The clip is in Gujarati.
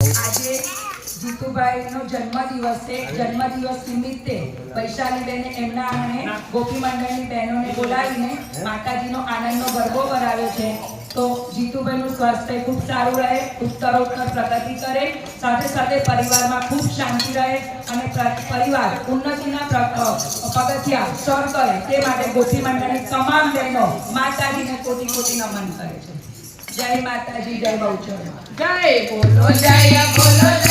આજે જીતુભાઈનો જન્મદિવસ છે. જન્મદિવસ નિમિત્તે વૈશાલીબેને એમના આંગણે ગોપી મંડળની બહેનોને બોલાવીને માતાજીનો આનંદનો ગરબો કરાવ્યો છે. તો જીતુભાઈનું સ્વાસ્થ્ય ખૂબ સારું રહે, ઉત્તરોત્તર પ્રગતિ કરે, સાથે સાથે પરિવારમાં ખૂબ શાંતિ રહે અને પરિવાર ઉન્નતિના પગથિયા સર કરે તે માટે ગોપી મંડળની તમામ બહેનો માતાજીને કોટી કોટી નમન કરે છે. જય માતાજી, જય બહુચર, જય બોલો જય બોલો.